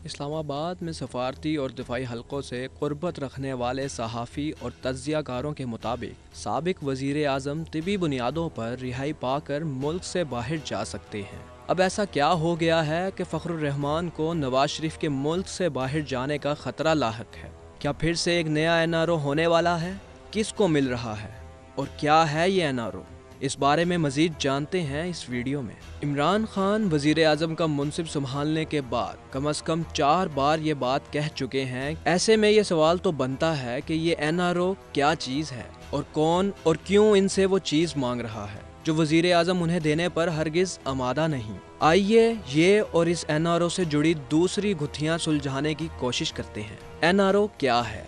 اسلام آباد میں سفارتی اور دفاعی حلقوں سے قربت رکھنے والے صحافی اور تجزیہ کاروں کے مطابق سابق وزیر اعظم طبی بنیادوں پر رہائی پا کر ملک سے باہر جا سکتے ہیں۔ اب ایسا کیا ہو گیا ہے کہ فخر الرحمان کو نواز شریف کے ملک سے باہر جانے کا خطرہ لاحق ہے؟ کیا پھر سے ایک نیا این آر او ہونے والا ہے؟ کس کو مل رہا ہے اور کیا ہے یہ این آر او؟ اس بارے میں مزید جانتے ہیں اس ویڈیو میں۔ عمران خان وزیر اعظم کا منصب سنبھالنے کے بعد کم از کم 4 بار یہ بات کہہ چکے ہیں۔ ایسے میں یہ سوال تو بنتا ہے کہ یہ این آر او کیا چیز ہے اور کون اور کیوں ان سے وہ چیز مانگ رہا ہے جو وزیر اعظم انہیں دینے پر ہرگز آمادہ نہیں۔ آئیے یہ اور اس این آر او سے جڑی دوسری گتھیاں سلجھانے کی کوشش کرتے ہیں۔ این آر او کیا ہے؟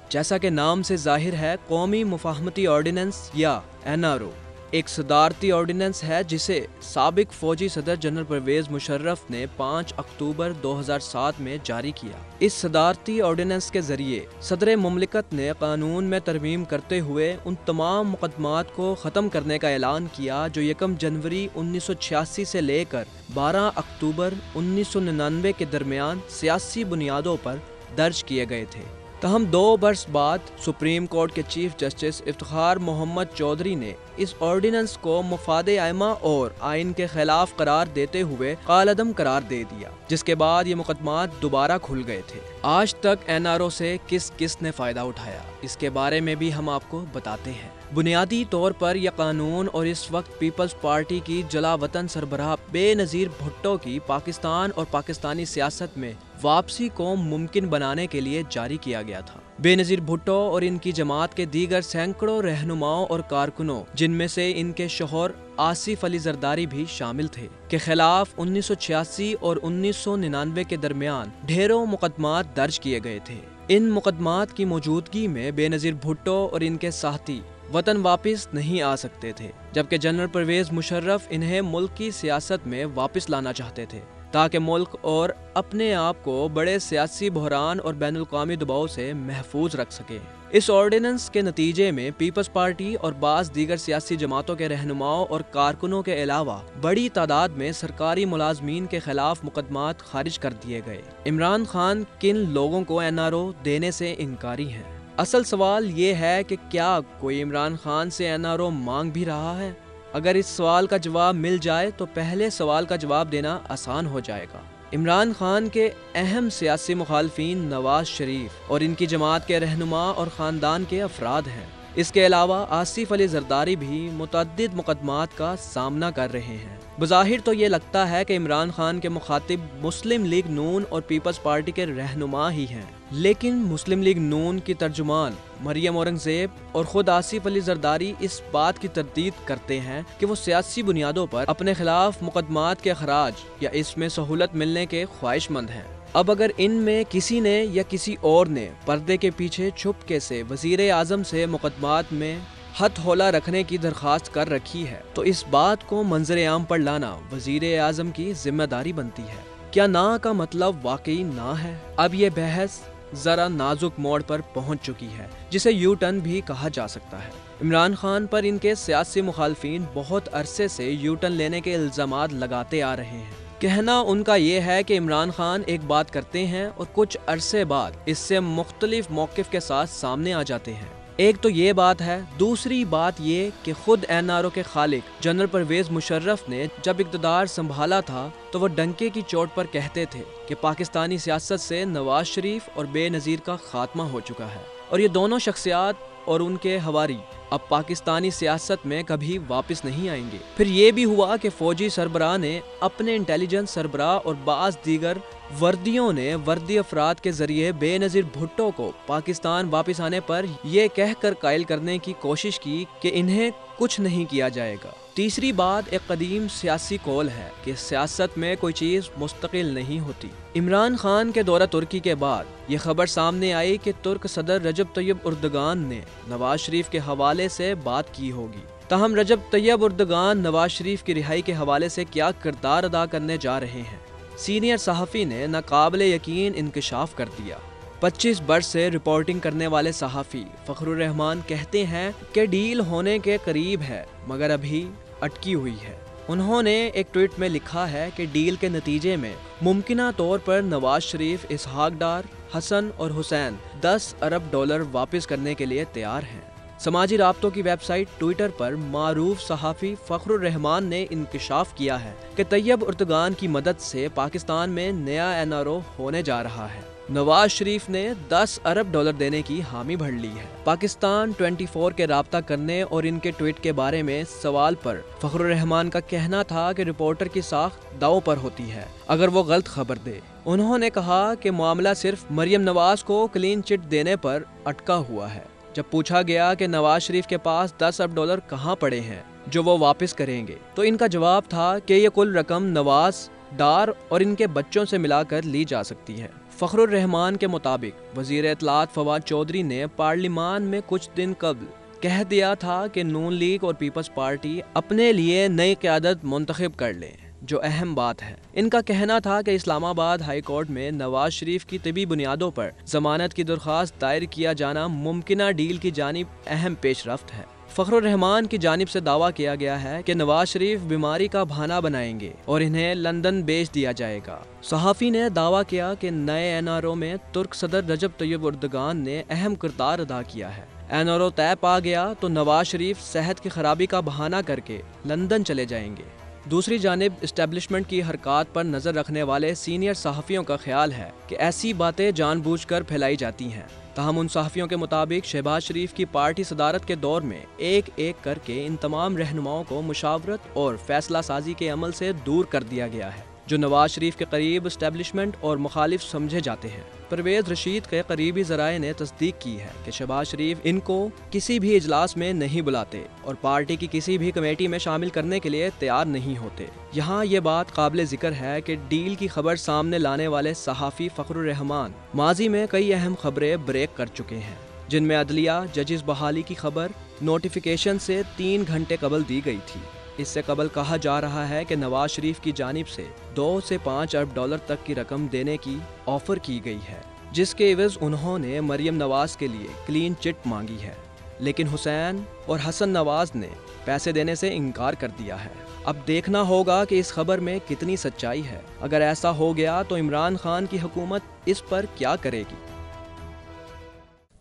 جیسا کہ نام سے ظاہر ہے، قومی مفاہمتی آرڈیننس یا این آر او ایک صدارتی آرڈیننس ہے جسے سابق فوجی صدر جنرل پرویز مشرف نے 5 اکتوبر 2007 میں جاری کیا۔ اس صدارتی آرڈیننس کے ذریعے صدر مملکت نے قانون میں ترمیم کرتے ہوئے ان تمام مقدمات کو ختم کرنے کا اعلان کیا جو 1 جنوری 1986 سے لے کر 12 اکتوبر 1999 کے درمیان سیاسی بنیادوں پر درج کیے گئے تھے۔ تاہم 2 برس بعد سپریم کورٹ کے چیف جسٹس افتخار محمد چودھری نے اس آرڈیننس کو مفاد عامہ اور آئین کے خلاف قرار دیتے ہوئے کالعدم قرار دے دیا، جس کے بعد یہ مقدمات دوبارہ کھل گئے تھے۔ آج تک این آر او سے کس کس نے فائدہ اٹھایا، اس کے بارے میں بھی ہم آپ کو بتاتے ہیں۔ بنیادی طور پر یہ قانون اور اس وقت پیپلز پارٹی کی جلا وطن سربراہ بے نظیر بھٹو کی پاکستان اور پاکستانی سیاست میں واپسی کو ممکن بنانے کے لیے جاری کیا گیا تھا۔ بے نظیر بھٹو اور ان کی جماعت کے دیگر سینکڑوں رہنماؤں اور کارکنوں، جن میں سے ان کے شوہر آصف علی زرداری بھی شامل تھے، کے خلاف 1986 اور 1999 کے درمیان ڈھیروں مقدمات درج کیے گئے تھے۔ ان مقدمات کی موجودگی میں بے نظیر بھٹو اور ان کے ساتھی وطن واپس نہیں آ سکتے تھے، جبکہ جنرل پرویز مشرف انہیں ملک کی سیاست میں واپس لانا چاہتے تھے تاکہ ملک اور اپنے آپ کو بڑے سیاسی بحران اور بین الاقوامی دباؤ سے محفوظ رکھ سکے۔ اس آرڈیننس کے نتیجے میں پیپلز پارٹی اور بعض دیگر سیاسی جماعتوں کے رہنماؤں اور کارکنوں کے علاوہ بڑی تعداد میں سرکاری ملازمین کے خلاف مقدمات خارج کر دیے گئے۔ عمران خان کن لوگوں کو این آر او دینے سے انکاری ہیں؟ اصل سوال یہ ہے کہ کیا کوئی عمران خان سے این آر او مانگ بھی رہا ہے؟ اگر اس سوال کا جواب مل جائے تو پہلے سوال کا جواب دینا آسان ہو جائے گا۔ عمران خان کے اہم سیاسی مخالفین نواز شریف اور ان کی جماعت کے رہنما اور خاندان کے افراد ہیں۔ اس کے علاوہ آصف علی زرداری بھی متعدد مقدمات کا سامنا کر رہے ہیں۔ بظاہر تو یہ لگتا ہے کہ عمران خان کے مخاطب مسلم لیگ نون اور پیپلز پارٹی کے رہنما ہی ہیں، لیکن مسلم لیگ نون کی ترجمان مریم اورنگزیب اور خود آصف علی زرداری اس بات کی تردید کرتے ہیں کہ وہ سیاسی بنیادوں پر اپنے خلاف مقدمات کے اخراج یا اس میں سہولت ملنے کے خواہش مند ہیں۔ اب اگر ان میں کسی نے یا کسی اور نے پردے کے پیچھے چھپکے سے وزیر اعظم سے مقدمات میں ہتھ ہولا رکھنے کی درخواست کر رکھی ہے تو اس بات کو منظر عام پر لانا وزیر اعظم کی ذمہ داری بنتی ہے۔ کیا نا کا مطلب واقعی نا ہے؟ اب یہ بحث ذرا نازک موڑ پر پہنچ چکی ہے، جسے یو ٹرن بھی کہا جا سکتا ہے۔ عمران خان پر ان کے سیاسی مخالفین بہت عرصے سے یو ٹرن لینے کے الزامات لگاتے آ رہے ہیں۔ کہنا ان کا یہ ہے کہ عمران خان ایک بات کرتے ہیں اور کچھ عرصے بعد اس سے مختلف موقف کے ساتھ سامنے آ جاتے ہیں۔ ایک تو یہ بات ہے، دوسری بات یہ کہ خود این آر او کے خالق جنرل پرویز مشرف نے جب اقتدار سنبھالا تھا تو وہ ڈنکے کی چوٹ پر کہتے تھے کہ پاکستانی سیاست سے نواز شریف اور بے نظیر کا خاتمہ ہو چکا ہے، اور یہ دونوں شخصیات اور ان کے حواری اب پاکستانی سیاست میں کبھی واپس نہیں آئیں گے۔ پھر یہ بھی ہوا کہ فوجی سربراہ نے اپنے انٹیلیجنس سربراہ اور بعض دیگر وردیوں نے وردی افراد کے ذریعے بے نظیر بھٹو کو پاکستان واپس آنے پر یہ کہہ کر قائل کرنے کی کوشش کی کہ انہیں کچھ نہیں کیا جائے گا۔ تیسری بات ایک قدیم سیاسی قول ہے کہ سیاست میں کوئی چیز مستقل نہیں ہوتی۔ عمران خان کے دورہ ترکی کے بعد یہ خبر سامنے آئی کہ ترک صدر رجب طیب اردگان نے نواز شریف کے حوالے سے بات کی ہوگی۔ تاہم رجب طیب اردگان نواز شریف کی رہائی کے حوالے سے کیا کردار ادا کرنے جا رہے ہیں، سینئر صحافی نے ناقابل یقین انکشاف کر دیا۔ 25 برس سے رپورٹنگ کرنے والے صحافی فخر الرحمان کہتے ہیں کہ ڈیل ہونے کے قریب ہے مگر ابھی اٹکی ہوئی ہے۔ انہوں نے ایک ٹویٹ میں لکھا ہے کہ ڈیل کے نتیجے میں ممکنہ طور پر نواز شریف، اسحاق ڈار، حسن اور حسین $10 ارب واپس کرنے کے لیے تیار ہیں۔ سماجی رابطوں کی ویب سائٹ ٹویٹر پر معروف صحافی فخر الرحمان نے انکشاف کیا ہے کہ طیب اردگان کی مدد سے پاکستان میں نیا NRO ہونے جا رہا ہے۔ نواز شریف نے $10 ارب دینے کی حامی بھر لی ہے۔ پاکستان 24 کے رابطہ کرنے اور ان کے ٹویٹ کے بارے میں سوال پر فخر الرحمان کا کہنا تھا کہ رپورٹر کی ساخت داؤں پر ہوتی ہے اگر وہ غلط خبر دے۔ انہوں نے کہا کہ معاملہ صرف مریم نواز کو کلین چٹ دینے پر اٹکا ہوا ہے۔ جب پوچھا گیا کہ نواز شریف کے پاس $10 ارب کہاں پڑے ہیں جو وہ واپس کریں گے، تو ان کا جواب تھا کہ یہ کل رقم نواز، ڈار اور ان کے بچوں سے ملا کر لی جا سکتی ہے۔ فخر الرحمان کے مطابق وزیر اطلاعات فواد چودھری نے پارلیمان میں کچھ دن قبل کہہ دیا تھا کہ نون لیگ اور پیپلز پارٹی اپنے لیے نئی قیادت منتخب کر لیں، جو اہم بات ہے۔ ان کا کہنا تھا کہ اسلام آباد ہائی کورٹ میں نواز شریف کی طبی بنیادوں پر ضمانت کی درخواست دائر کیا جانا ممکنہ ڈیل کی جانب اہم پیش رفت ہے۔ فخر الرحمان کی جانب سے دعویٰ کیا گیا ہے کہ نواز شریف بیماری کا بہانہ بنائیں گے اور انہیں لندن بھیج دیا جائے گا۔ صحافی نے دعویٰ کیا کہ نئے NRO میں ترک صدر رجب طیب اردگان نے اہم کردار ادا کیا ہے۔ NRO طے پا گیا تو نواز شریف صحت کی خرابی کا بہانہ کر کے لندن چلے جائیں گے۔ دوسری جانب اسٹیبلشمنٹ کی حرکات پر نظر رکھنے والے سینئر صحافیوں کا خیال ہے کہ ایسی باتیں جان بوجھ کر پھیلائی جاتی ہیں۔ تاہم ان صحافیوں کے مطابق شہباز شریف کی پارٹی صدارت کے دور میں ایک ایک کر کے ان تمام رہنماؤں کو مشاورت اور فیصلہ سازی کے عمل سے دور کر دیا گیا ہے، جو نواز شریف کے قریب اسٹیبلشمنٹ اور مخالف سمجھے جاتے ہیں۔ پرویز رشید کے قریبی ذرائع نے تصدیق کی ہے کہ شہباز شریف ان کو کسی بھی اجلاس میں نہیں بلاتے اور پارٹی کی کسی بھی کمیٹی میں شامل کرنے کے لیے تیار نہیں ہوتے۔ یہاں یہ بات قابل ذکر ہے کہ ڈیل کی خبر سامنے لانے والے صحافی فخر الرحمان ماضی میں کئی اہم خبریں بریک کر چکے ہیں، جن میں عدلیہ ججز بحالی کی خبر نوٹیفیکیشن سے 3 گھنٹے قبل دی گئی تھی۔ اس سے قبل کہا جا رہا ہے کہ نواز شریف کی جانب سے 2 سے 5 ارب تک کی رقم دینے کی آفر کی گئی ہے، جس کے عوض انہوں نے مریم نواز کے لیے کلین چٹ مانگی ہے، لیکن حسین اور حسن نواز نے پیسے دینے سے انکار کر دیا ہے۔ اب دیکھنا ہوگا کہ اس خبر میں کتنی سچائی ہے۔ اگر ایسا ہو گیا تو عمران خان کی حکومت اس پر کیا کرے گی؟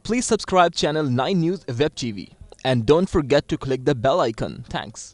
Please subscribe channel 9 News Web TV and don't forget to click the bell icon. Thanks.